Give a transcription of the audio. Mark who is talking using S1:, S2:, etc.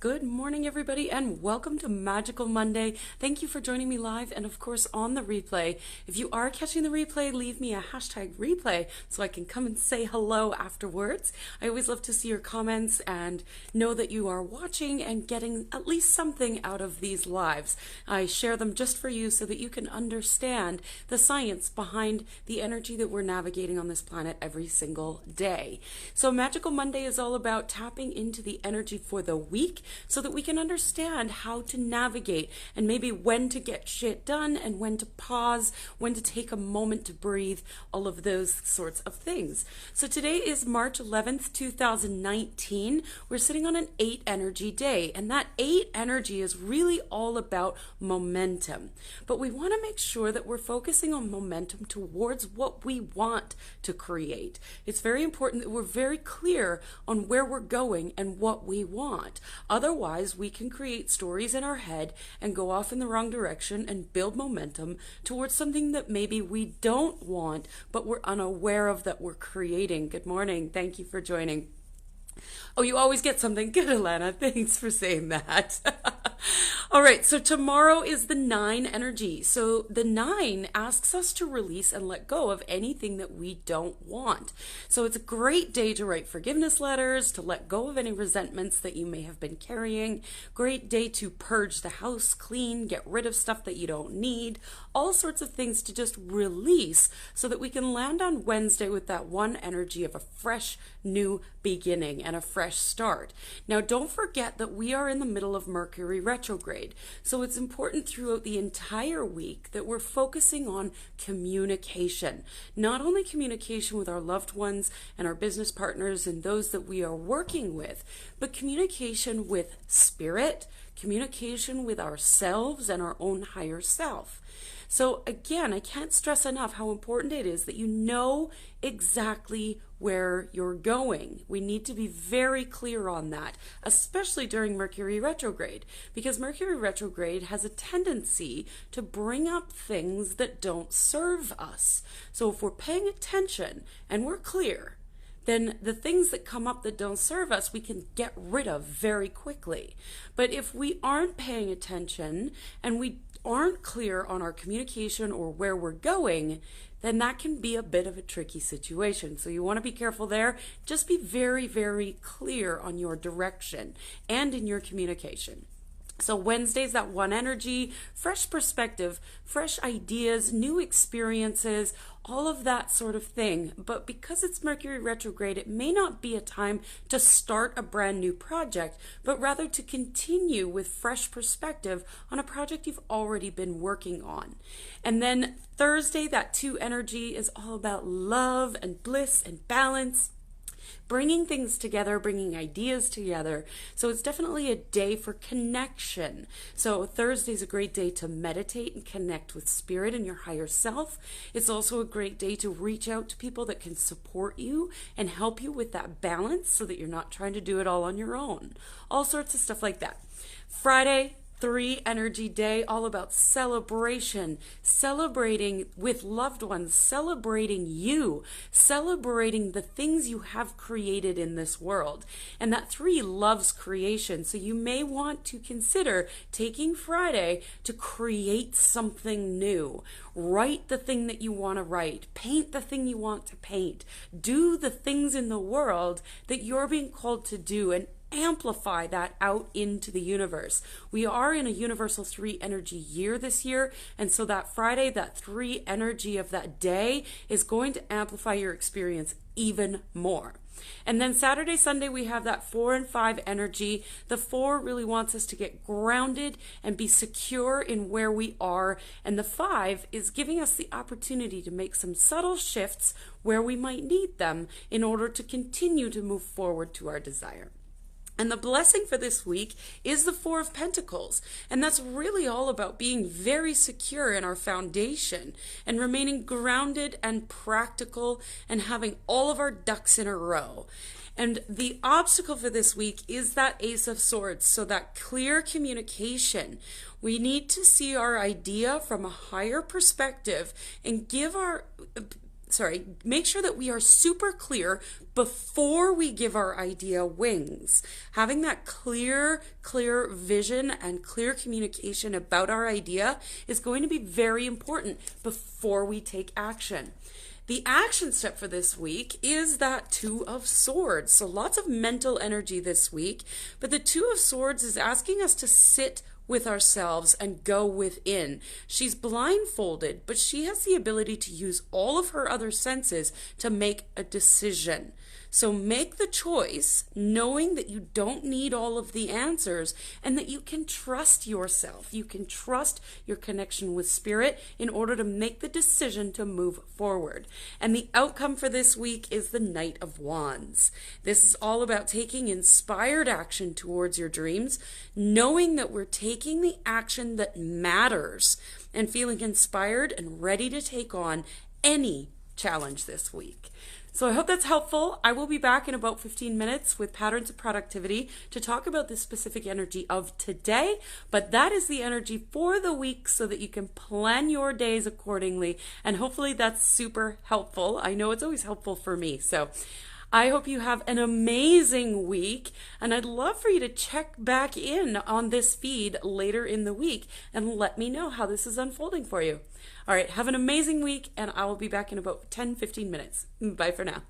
S1: Good morning, everybody, and welcome to Magical Monday. Thank you for joining me live and, of course, on the replay. If you are catching the replay, leave me a hashtag replay so I can come and say hello afterwards. I always love to see your comments and know that you are watching and getting at least something out of these lives. I share them just for you so that you can understand the science behind the energy that we're navigating on this planet every single day. So Magical Monday is all about tapping into the energy for the week, so that we can understand how to navigate and maybe when to get shit done and when to pause, when to take a moment to breathe, all of those sorts of things. So today is March 11th, 2019. We're sitting on an 8 energy day, and that 8 energy is really all about momentum. But we want to make sure that we're focusing on momentum towards what we want to create. It's very important that we're very clear on where we're going and what we want. Otherwise, we can create stories in our head and go off in the wrong direction and build momentum towards something that maybe we don't want, but we're unaware of that we're creating. Good morning. Thank you for joining. Oh, you always get something. Good, Alana. Thanks for saying that. All right, so tomorrow is the 9 energy. So the 9 asks us to release and let go of anything that we don't want. So it's a great day to write forgiveness letters, to let go of any resentments that you may have been carrying. Great day to purge the house, clean, get rid of stuff that you don't need. All sorts of things to just release so that we can land on Wednesday with that one energy of a fresh new beginning and a fresh start. Now, don't forget that we are in the middle of Mercury retrograde. So it's important throughout the entire week that we're focusing on communication. Not only communication with our loved ones and our business partners and those that we are working with, but communication with spirit, communication with ourselves and our own higher self. So again, I can't stress enough how important it is that you know exactly where you're going. We need to be very clear on that, especially during Mercury retrograde, because Mercury retrograde has a tendency to bring up things that don't serve us. So if we're paying attention and we're clear, then the things that come up that don't serve us, we can get rid of very quickly. But if we aren't paying attention and we aren't clear on our communication or where we're going, then that can be a bit of a tricky situation. So you want to be careful there. Just be very, very clear on your direction and in your communication. So Wednesday's that one energy, fresh perspective, fresh ideas, new experiences, all of that sort of thing. But because it's Mercury retrograde, it may not be a time to start a brand new project, but rather to continue with fresh perspective on a project you've already been working on. And then Thursday, that 2 energy is all about love and bliss and balance. Bringing things together, bringing ideas together. So it's definitely a day for connection. So Thursday is a great day to meditate and connect with spirit and your higher self. It's also a great day to reach out to people that can support you and help you with that balance so that you're not trying to do it all on your own. All sorts of stuff like that. Friday, 3 energy day, all about celebration, celebrating with loved ones, celebrating you, celebrating the things you have created in this world. And that 3 loves creation. So you may want to consider taking Friday to create something new. Write the thing that you want to write. Paint the thing you want to paint. Do the things in the world that you're being called to do, and amplify that out into the universe. We are in a universal 3 energy year this year, and so that Friday, that 3 energy of that day is going to amplify your experience even more. And then Saturday, Sunday, we have that 4 and 5 energy. The 4 really wants us to get grounded and be secure in where we are. And the 5 is giving us the opportunity to make some subtle shifts where we might need them in order to continue to move forward to our desire. And the blessing for this week is the 4 of Pentacles. And that's really all about being very secure in our foundation and remaining grounded and practical and having all of our ducks in a row. And the obstacle for this week is that Ace of Swords. So that clear communication. We need to see our idea from a higher perspective and give our make sure that we are super clear before we give our idea wings. Having that clear vision and clear communication about our idea is going to be very important before we take action. The action step for this week is that Two of Swords. So lots of mental energy this week, but the Two of Swords is asking us to sit with ourselves and go within. She's blindfolded, but she has the ability to use all of her other senses to make a decision. So make the choice knowing that you don't need all of the answers and that you can trust yourself. You can trust your connection with spirit in order to make the decision to move forward. And the outcome for this week is the Knight of Wands. This is all about taking inspired action towards your dreams, knowing that we're taking the action that matters and feeling inspired and ready to take on any challenge this week. So I hope that's helpful. I will be back in about 15 minutes with Patterns of Productivity to talk about this specific energy of today, but that is the energy for the week so that you can plan your days accordingly, and hopefully that's super helpful. I know it's always helpful for me. So I hope you have an amazing week, and I'd love for you to check back in on this feed later in the week and let me know how this is unfolding for you. All right, have an amazing week, and I will be back in about 10-15 minutes. Bye for now.